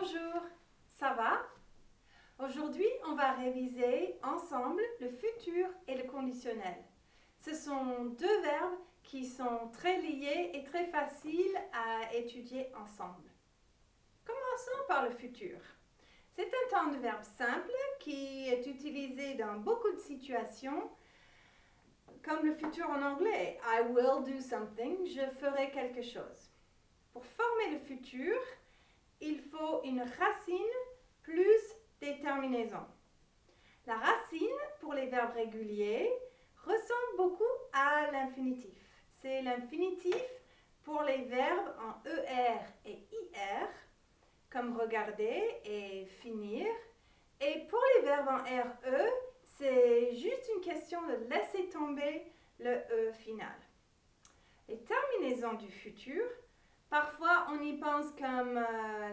Bonjour, ça va? Aujourd'hui, on va réviser ensemble le futur et le conditionnel. Ce sont deux verbes qui sont très liés et très faciles à étudier ensemble. Commençons par le futur. C'est un temps de verbe simple qui est utilisé dans beaucoup de situations, comme le futur en anglais. I will do something, je ferai quelque chose. Pour former le futur, il faut une racine plus des terminaisons. La racine pour les verbes réguliers ressemble beaucoup à l'infinitif. C'est l'infinitif pour les verbes en ER et IR, comme regarder et finir. Et pour les verbes en RE, c'est juste une question de laisser tomber le E final. Les terminaisons du futur, parfois on y pense comme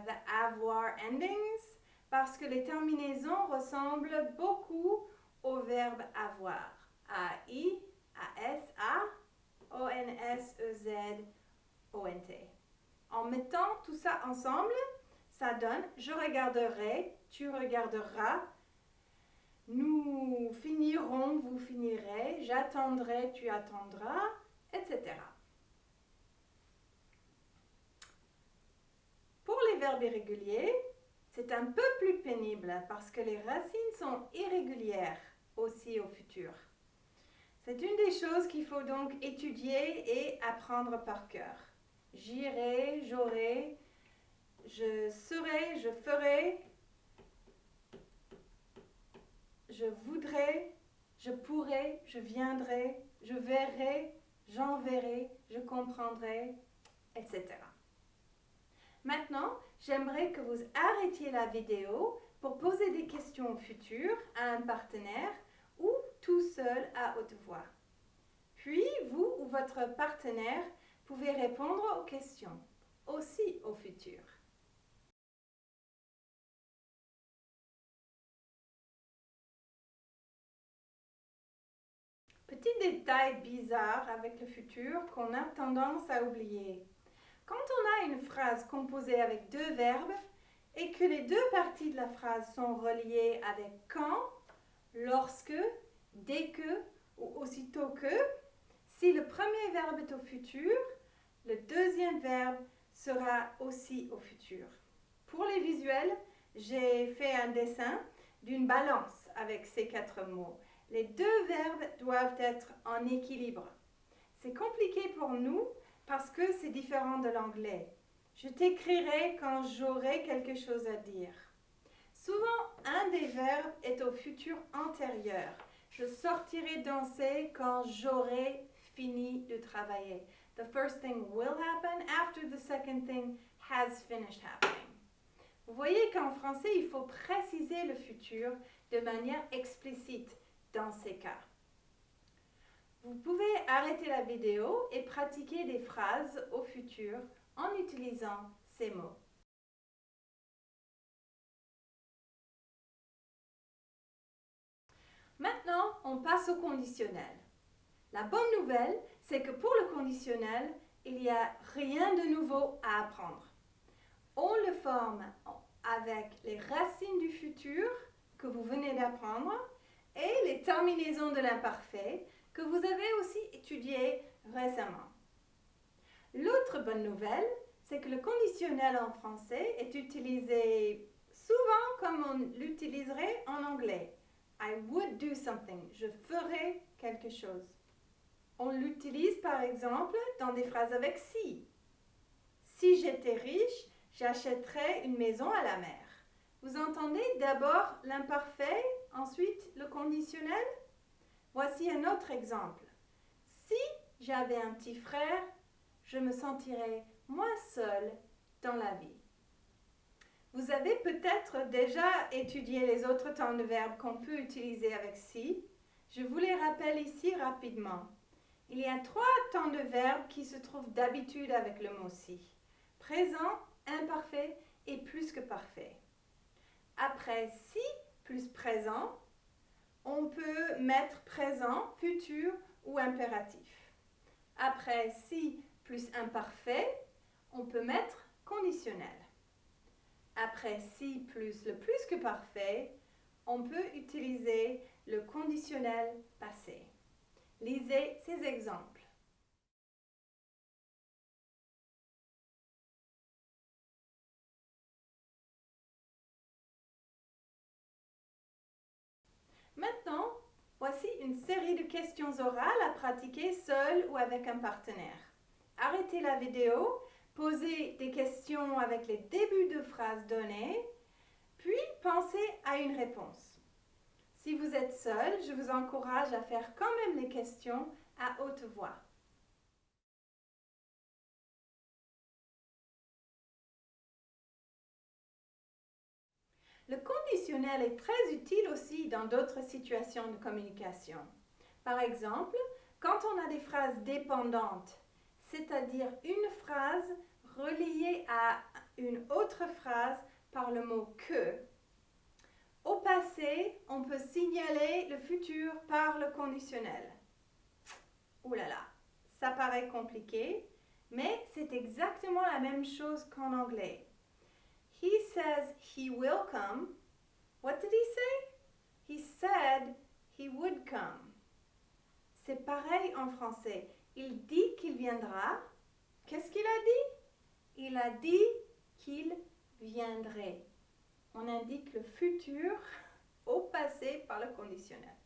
the avoir endings, parce que les terminaisons ressemblent beaucoup au verbe avoir. AI, AS, A, ONS, EZ, ONT. En mettant tout ça ensemble, ça donne je regarderai, tu regarderas, nous finirons, vous finirez, j'attendrai, tu attendras, etc. Pour les verbes irréguliers, c'est un peu plus pénible parce que les racines sont irrégulières aussi au futur. C'est une des choses qu'il faut donc étudier et apprendre par cœur. J'irai, j'aurai, je serai, je ferai, je voudrais, je pourrais, je viendrai, je verrai, j'enverrai, je comprendrai, etc. Maintenant, j'aimerais que vous arrêtiez la vidéo pour poser des questions futures à un partenaire ou tout seul à haute voix. Puis, vous ou votre partenaire pouvez répondre aux questions, aussi au futur. Petit détail bizarre avec le futur qu'on a tendance à oublier. Quand on a une phrase composée avec deux verbes et que les deux parties de la phrase sont reliées avec quand, lorsque, dès que ou aussitôt que, si le premier verbe est au futur, le deuxième verbe sera aussi au futur. Pour les visuels, j'ai fait un dessin d'une balance avec ces 4 mots. Les deux verbes doivent être en équilibre. C'est compliqué pour nous parce que c'est différent de l'anglais. Je t'écrirai quand j'aurai quelque chose à dire. Souvent, un des verbes est au futur antérieur. Je sortirai danser quand j'aurai fini de travailler. The first thing will happen after the second thing has finished happening. Vous voyez qu'en français, il faut préciser le futur de manière explicite dans ces cas. Vous pouvez arrêter la vidéo et pratiquer des phrases au futur en utilisant ces mots. Maintenant, on passe au conditionnel. La bonne nouvelle, c'est que pour le conditionnel, il n'y a rien de nouveau à apprendre. On le forme avec les racines du futur que vous venez d'apprendre et les terminaisons de l'imparfait que vous avez aussi étudiées récemment. L'autre bonne nouvelle, c'est que le conditionnel en français est utilisé souvent comme on l'utiliserait en anglais. I would do something. Je ferai quelque chose. On l'utilise par exemple dans des phrases avec si. Si j'étais riche, j'achèterais une maison à la mer. Vous entendez d'abord l'imparfait, ensuite le conditionnel? Voici un autre exemple. Si j'avais un petit frère, je me sentirais moins seule dans la vie. Vous avez peut-être déjà étudié les autres temps de verbe qu'on peut utiliser avec si. Je vous les rappelle ici rapidement. Il y a 3 temps de verbe qui se trouvent d'habitude avec le mot si. Présent, imparfait et plus que parfait. Après si plus présent, on peut mettre présent, futur ou impératif. Après si plus imparfait, on peut mettre conditionnel. après si plus le plus que parfait, on peut utiliser le conditionnel passé. Lisez ces exemples. Maintenant, voici une série de questions orales à pratiquer seul ou avec un partenaire. Arrêtez la vidéo, posez des questions avec les débuts de phrases données, puis pensez à une réponse. Si vous êtes seul, je vous encourage à faire quand même les questions à haute voix. Le conditionnel est très utile aussi dans d'autres situations de communication. Par exemple, quand on a des phrases dépendantes, c'est-à-dire une phrase reliée à une autre phrase par le mot que. Au passé, on peut signaler le futur par le conditionnel. Ouh là là, ça paraît compliqué, mais c'est exactement la même chose qu'en anglais. He says he will come. What did he say? He said he would come. C'est pareil en français. Il dit qu'il viendra. Qu'est-ce qu'il a dit? Il a dit qu'il viendrait. On indique le futur au passé par le conditionnel.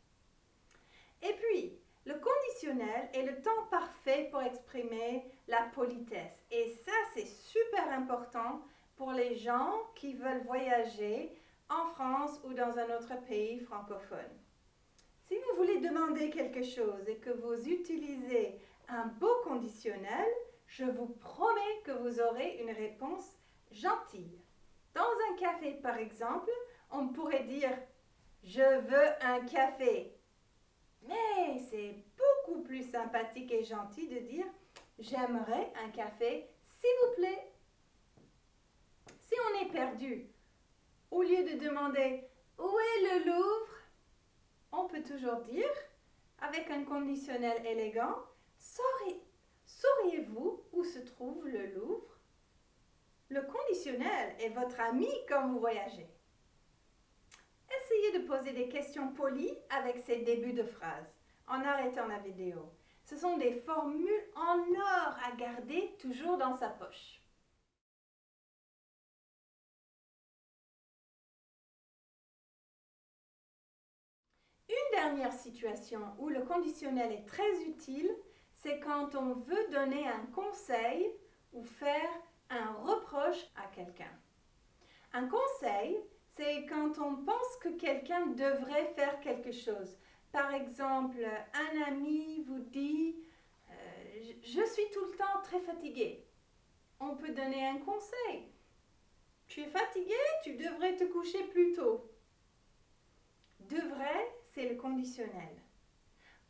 Et puis, le conditionnel est le temps parfait pour exprimer la politesse. Et ça, c'est super important pour les gens qui veulent voyager en France ou dans un autre pays francophone. Si vous voulez demander quelque chose et que vous utilisez un beau conditionnel, je vous promets que vous aurez une réponse gentille. Dans un café, par exemple, on pourrait dire « Je veux un café ». Mais c'est beaucoup plus sympathique et gentil de dire « J'aimerais un café, s'il vous plaît ». Si on est perdu, au lieu de demander « Où est le Louvre ?», on peut toujours dire, avec un conditionnel élégant, « Sauriez-vous où se trouve le Louvre ?» Le conditionnel est votre ami quand vous voyagez. Essayez de poser des questions polies avec ces débuts de phrases, en arrêtant la vidéo. Ce sont des formules en or à garder toujours dans sa poche. Une dernière situation où le conditionnel est très utile, c'est quand on veut donner un conseil ou faire un reproche à quelqu'un. Un conseil, c'est quand on pense que quelqu'un devrait faire quelque chose. Par exemple, un ami vous dit « Je suis tout le temps très fatigué ». On peut donner un conseil. « Tu es fatigué, tu devrais te coucher plus tôt ». Devrait, c'est le conditionnel.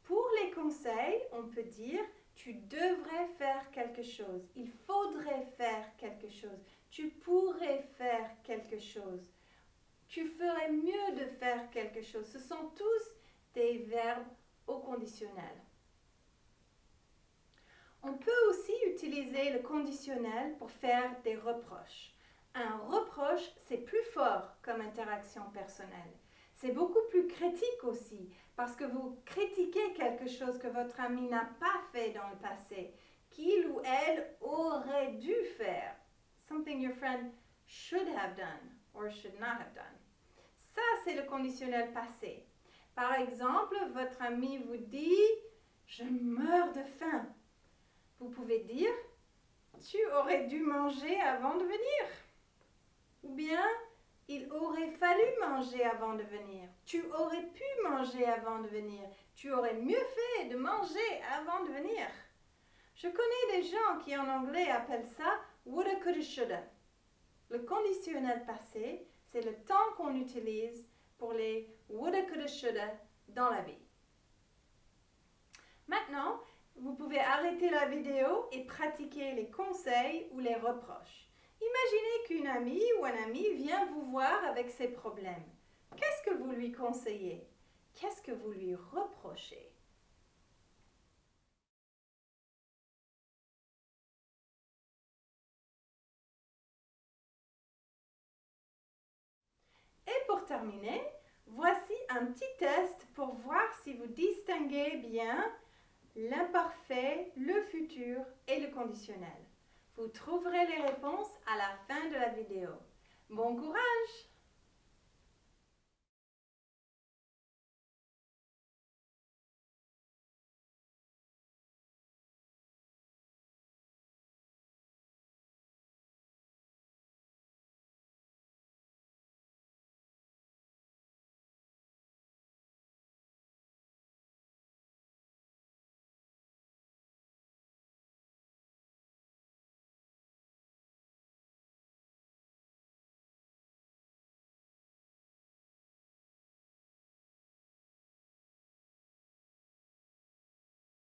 Pour les conseils, on peut dire « Tu devrais faire quelque chose »,« Il faudrait faire quelque chose »,« Tu pourrais faire quelque chose »,« Tu ferais mieux de faire quelque chose ». Ce sont tous des verbes au conditionnel. On peut aussi utiliser le conditionnel pour faire des reproches. Un reproche, c'est plus fort comme interaction personnelle. C'est beaucoup plus critique aussi, parce que vous critiquez quelque chose que votre ami n'a pas fait dans le passé, qu'il ou elle aurait dû faire. Something your friend should have done or should not have done. Ça, c'est le conditionnel passé. Par exemple, votre ami vous dit « Je meurs de faim ». Vous pouvez dire « Tu aurais dû manger avant de venir ». Ou bien « Il aurait fallu manger avant de venir ». Tu aurais pu manger avant de venir. Tu aurais mieux fait de manger avant de venir. Je connais des gens qui en anglais appellent ça « woulda, coulda, shoulda ». Le conditionnel passé, c'est le temps qu'on utilise pour les « woulda, coulda, shoulda » dans la vie. Maintenant, vous pouvez arrêter la vidéo et pratiquer les conseils ou les reproches. Imaginez qu'une amie ou un ami vient vous voir avec ses problèmes. Qu'est-ce que vous lui conseillez? Qu'est-ce que vous lui reprochez? Et pour terminer, voici un petit test pour voir si vous distinguez bien l'imparfait, le futur et le conditionnel. Vous trouverez les réponses à la fin de la vidéo. Bon courage!